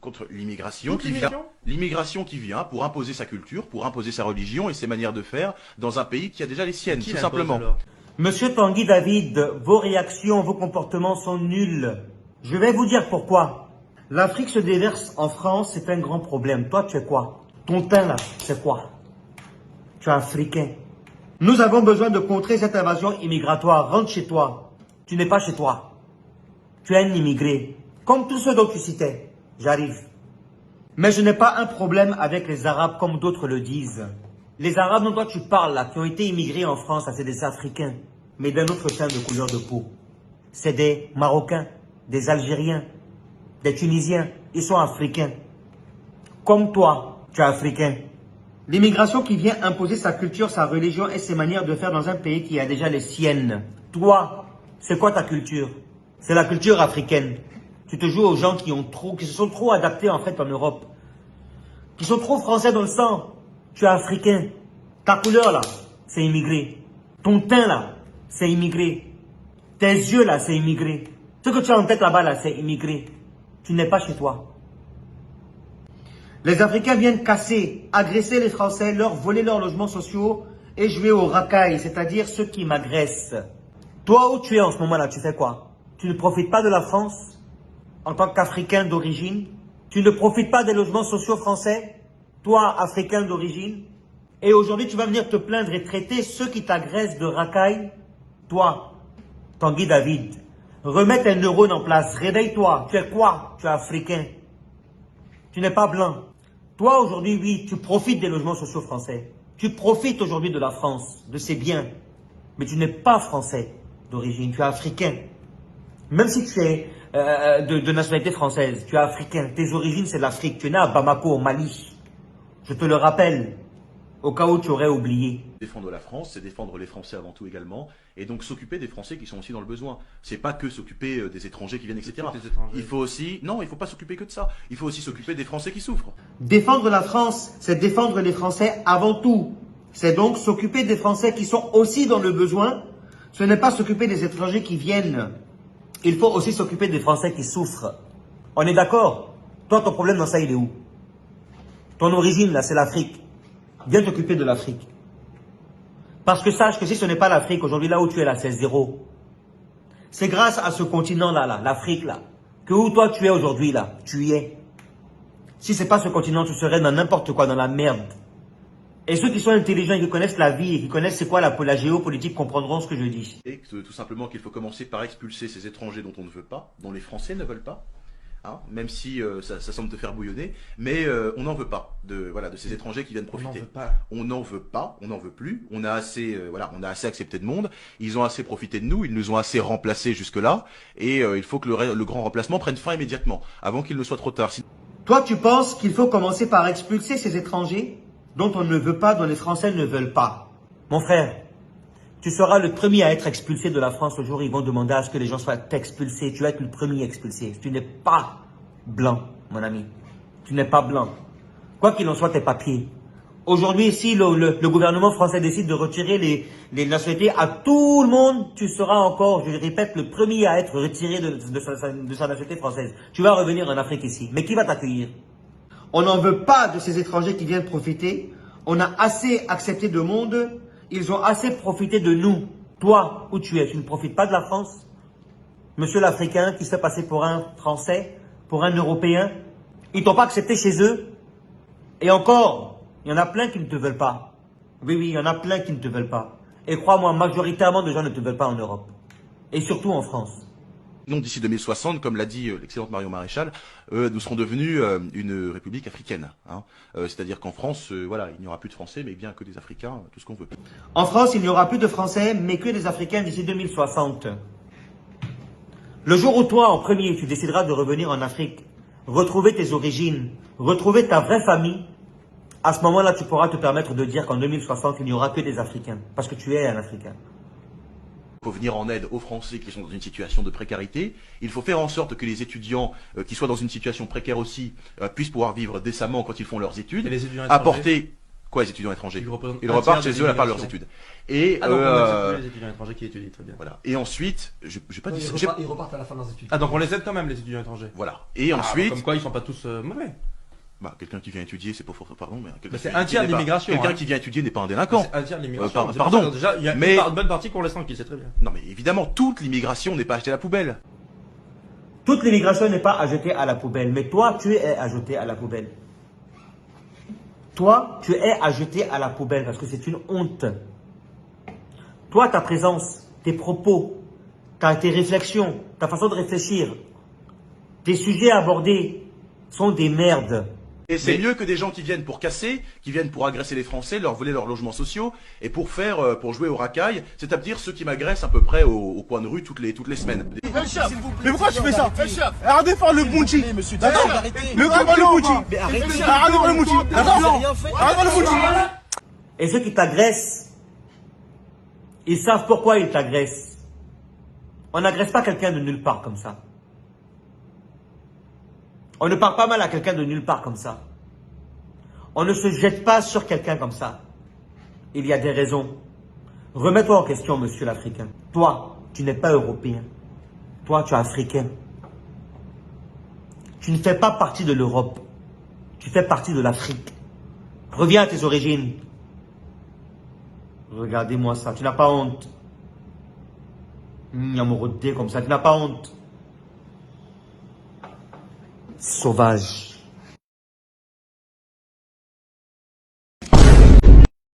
Contre l'immigration qui vient pour imposer sa culture, pour imposer sa religion et ses manières de faire dans un pays qui a déjà les siennes, tout simplement. Alors Monsieur Tanguy David, vos réactions, vos comportements sont nuls. Je vais vous dire pourquoi. L'Afrique se déverse en France, c'est un grand problème. Toi, tu es quoi? Ton teint là, c'est quoi? Tu es africain. Nous avons besoin de contrer cette invasion immigratoire. Rentre chez toi. Tu n'es pas chez toi. Tu es un immigré. Comme tous ceux dont tu citais. J'arrive. Mais je n'ai pas un problème avec les Arabes comme d'autres le disent. Les Arabes dont toi tu parles là, qui ont été immigrés en France, c'est des Africains. Mais d'un autre teint de couleur de peau. C'est des Marocains, des Algériens, des Tunisiens. Ils sont africains. Comme toi, tu es africain. L'immigration qui vient imposer sa culture, sa religion et ses manières de faire dans un pays qui a déjà les siennes. Toi, c'est quoi ta culture? C'est la culture africaine. Tu te joues aux gens qui se sont trop adaptés en fait en Europe. Qui sont trop français dans le sang. Tu es africain. Ta couleur là, c'est immigré. Ton teint là, c'est immigré. Tes yeux là, c'est immigré. Ce que tu as en tête là-bas là, c'est immigré. Tu n'es pas chez toi. Les Africains viennent casser, agresser les Français, leur voler leurs logements sociaux et jouer aux racailles, c'est-à-dire ceux qui m'agressent. Toi où tu es en ce moment-là, tu fais quoi? Tu ne profites pas de la France en tant qu'Africain d'origine? Tu ne profites pas des logements sociaux français? Toi, Africain d'origine? Et aujourd'hui, tu vas venir te plaindre et traiter ceux qui t'agressent de racailles? Toi, Tanguy David, remets tes neurones en place, réveille-toi. Tu es quoi? Tu es Africain. Tu n'es pas blanc. Toi, aujourd'hui, oui, tu profites des logements sociaux français. Tu profites aujourd'hui de la France, de ses biens. Mais tu n'es pas français d'origine, tu es africain. Même si tu es de nationalité française, tu es africain. Tes origines, c'est l'Afrique. Tu es né à Bamako, au Mali. Je te le rappelle, au cas où tu aurais oublié. Défendre la France, c'est défendre les Français avant tout également, et donc s'occuper des Français qui sont aussi dans le besoin. C'est pas que s'occuper des étrangers qui viennent, etc. Il faut aussi, non, il faut pas s'occuper que de ça. Il faut aussi s'occuper des Français qui souffrent. Défendre la France, c'est défendre les Français avant tout. C'est donc s'occuper des Français qui sont aussi dans le besoin. Ce n'est pas s'occuper des étrangers qui viennent. Il faut aussi s'occuper des Français qui souffrent. On est d'accord? Toi, ton problème dans ça, il est où? Ton origine, là, c'est l'Afrique. Viens t'occuper de l'Afrique. Parce que sache que si ce n'est pas l'Afrique, aujourd'hui, là où tu es là, c'est zéro. C'est grâce à ce continent-là, l'Afrique, là, que où toi tu es aujourd'hui, là, tu y es. Si c'est pas ce continent, tu serais dans n'importe quoi, dans la merde. Et ceux qui sont intelligents et qui connaissent la vie et qui connaissent c'est quoi la géopolitique comprendront ce que je dis. Et tout simplement qu'il faut commencer par expulser ces étrangers dont on ne veut pas, dont les Français ne veulent pas. Hein, même si ça semble te faire bouillonner, mais on n'en veut pas de ces étrangers qui viennent profiter. On n'en veut pas, on n'en veut plus. On a assez, on a assez accepté de monde. Ils ont assez profité de nous, ils nous ont assez remplacés jusque là, et il faut que le grand remplacement prenne fin immédiatement, avant qu'il ne soit trop tard. Toi, tu penses qu'il faut commencer par expulser ces étrangers dont on ne veut pas, dont les Français ne veulent pas? Mon frère, tu seras le premier à être expulsé de la France le jour où ils vont demander à ce que les gens soient expulsés. Tu vas être le premier expulsé. Tu n'es pas blanc, mon ami. Tu n'es pas blanc. Quoi qu'il en soit, tes papiers. Aujourd'hui, si le gouvernement français décide de retirer les nationalités à tout le monde, tu seras encore, je le répète, le premier à être retiré de sa nationalité française. Tu vas revenir en Afrique ici. Mais qui va t'accueillir? On n'en veut pas de ces étrangers qui viennent profiter. On a assez accepté de monde. Ils ont assez profité de nous. Toi, où tu es, tu ne profites pas de la France? Monsieur l'Africain qui se fait passer pour un Français, pour un Européen, ils t'ont pas accepté chez eux. Et encore, il y en a plein qui ne te veulent pas. Oui, il y en a plein qui ne te veulent pas. Et crois-moi, majoritairement de gens ne te veulent pas en Europe. Et surtout en France. Non, d'ici 2060, comme l'a dit l'excellente Marion Maréchal, nous serons devenus une république africaine. Hein. C'est-à-dire qu'en France, il n'y aura plus de Français, mais bien que des Africains, tout ce qu'on veut. En France, il n'y aura plus de Français, mais que des Africains d'ici 2060. Le jour où toi, en premier, tu décideras de revenir en Afrique, retrouver tes origines, retrouver ta vraie famille, à ce moment-là, tu pourras te permettre de dire qu'en 2060, il n'y aura que des Africains, parce que tu es un Africain. Il faut venir en aide aux Français qui sont dans une situation de précarité. Il faut faire en sorte que les étudiants qui soient dans une situation précaire aussi puissent pouvoir vivre décemment quand ils font leurs études. Et les étudiants apporter Quoi, les étudiants étrangers? Ils un repartent tiers chez de eux à part leurs l'immigration. études. Et Ah donc on accepte les étudiants étrangers qui étudient, très bien. voilà. Et ensuite, j'ai pas dit ça. Ils repartent à la fin de leurs études. Ah donc on les aide quand même les étudiants étrangers. Voilà. Et Ah, ensuite, comme quoi ils sont pas tous mauvais. bah, quelqu'un qui vient étudier, c'est pas fort, pardon, mais quelqu'un Mais c'est qui vient un tiers de étudier n'est pas- l'immigration, Quelqu'un hein. qui vient étudier n'est pas un délinquant. C'est un tiers de l'immigration. C'est pardon. pour ça que déjà il y a Mais- une bonne partie qu'on laisse tranquille, c'est très bien. Non, mais évidemment, toute l'immigration n'est pas achetée à la poubelle. Toute l'immigration n'est pas à jeter à la poubelle, mais toi, tu es à jeter à la poubelle. Toi, tu es à jeter à la poubelle parce que c'est une honte. Toi, ta présence, tes propos, tes réflexions, ta façon de réfléchir, tes sujets abordés sont des merdes. Et c'est mieux que des gens qui viennent pour casser, qui viennent pour agresser les Français, leur voler leurs logements sociaux, et pour jouer au racaille, c'est-à-dire ceux qui m'agressent à peu près au coin de rue toutes les semaines. Mais pourquoi tu fais ça? Arrêtez de faire le bounty. D'accord? Le combat le bounty. Mais arrêtez. Arrêtez de faire le bounty. D'accord? Rien fait. Arrêtez de faire le bounty. Et ceux qui t'agressent, ils savent pourquoi ils t'agressent. On n'agresse pas quelqu'un de nulle part comme ça. On ne parle pas mal à quelqu'un de nulle part comme ça. On ne se jette pas sur quelqu'un comme ça. Il y a des raisons. Remets-toi en question, monsieur l'Africain. Toi, tu n'es pas européen. Toi, tu es africain. Tu ne fais pas partie de l'Europe. Tu fais partie de l'Afrique. Reviens à tes origines. Regardez-moi ça. Tu n'as pas honte. Amoureux comme ça. Tu n'as pas honte. Sauvage.